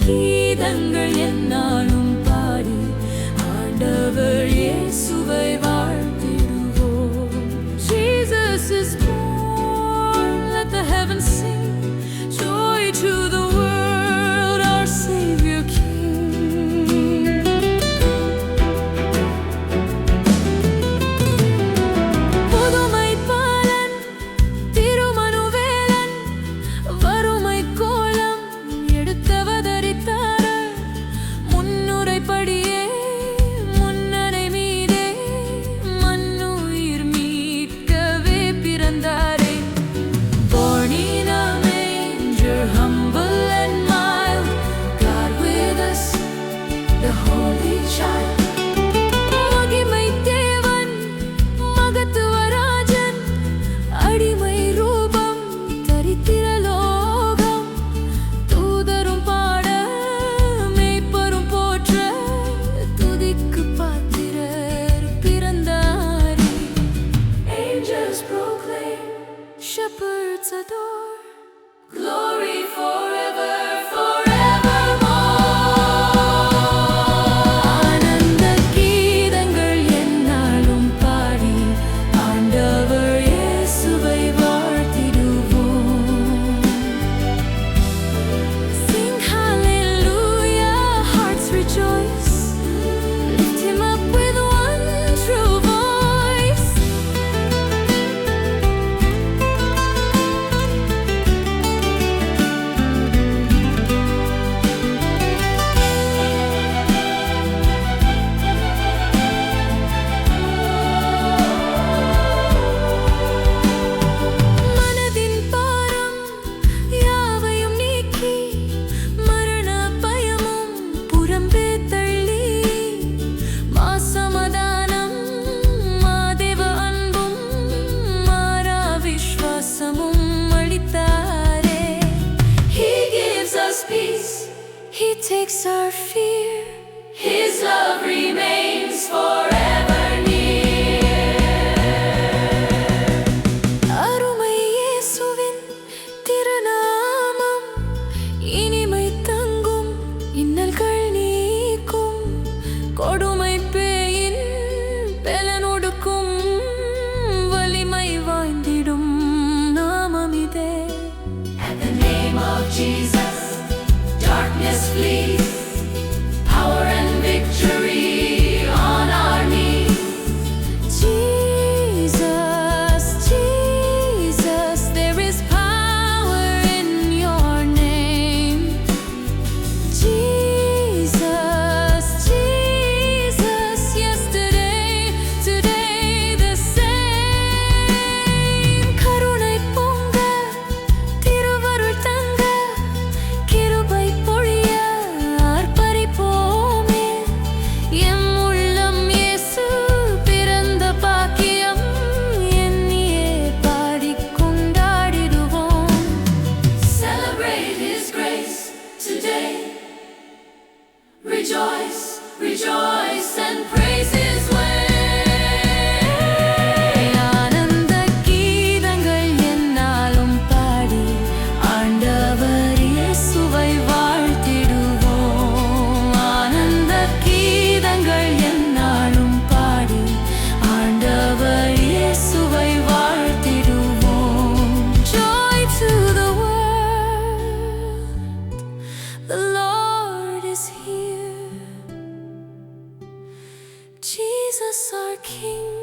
கீதங்கள் என்னாலும் பாடி ஆண்டவர் இயேசுவை வாழ்த்திடுவோம். Jesus is born, let the heavens sing, joy to the world, our Savior King. புதுமை பாலன் திருமனுவேலன் வறுமை கோலம் எடுத்தவதரித்தார். முன்னுரைப்படியே முன்னரை மீதே மண்ணுயிர் மீட்கவே பிறந்தாரே. Born in a manger, humble and mild, God with us, the Holy Child. மகிமை தேவன் மகத்துவராஜன், அடிமை ரூபம் தரித்திர லோகம். தூதரும் பாட மேய்ப்பரும் போற்ற, துதிக்கு பாத்திரர் பிறந்தாரே. Angels proclaim, shepherds adore, glory forever, forevermore. ஆனந்த கீதங்கள் என்னாலும் பாடி ஆண்டவர் இயேசுவை வாழ்த்திடுவோம். Sing hallelujah, hearts rejoice, lift him up with one true voice. மனதின் பாரம் யாவையும் நீக்கி, மரண பயமும் புறம்பே தள்ளி, மாசமாதானம் மாதேவ அன்பும் மாறா விஸ்வாசமும் அளித்தாரே. He gives us peace, He takes our fear, His love remains forever near. அருமை இயேசுவின் திருநாமம் இனிமை தங்கும், இன்னல்கள் நீக்கும், கொடுமை பேயின் பெலனொடுக்கும், வலிமை வாய்ந்திடும் நாமம் இதே. At the name of Jesus, darkness flees, power and victory on our knees. Jesus, Jesus, there is power in your name. Jesus, Jesus, yesterday, today the same. கருணை பொங்க, திருவருள் தங்க, கிருபை பொழிய ஆர்ப்பரிப்போமே. எம் உள்ளம் இயேசு பிறந்த பாக்கியம் எண்ணியே பாடிக் கொண்டாடிடுவோம். Celebrate His grace today. Rejoice, rejoice and praise His way. ஆனந்த கீதங்கள் என்னாலும் பாடி ஆண்டவர் இயேசுவை வாழ்த்திடுவோம். ஆனந்த கீதங்கள் என்னாலும் பாடி ஆண்டவர் இயேசுவை வாழ்த்திடுவோம். Joy to the world, the Lord is here. Jesus our King.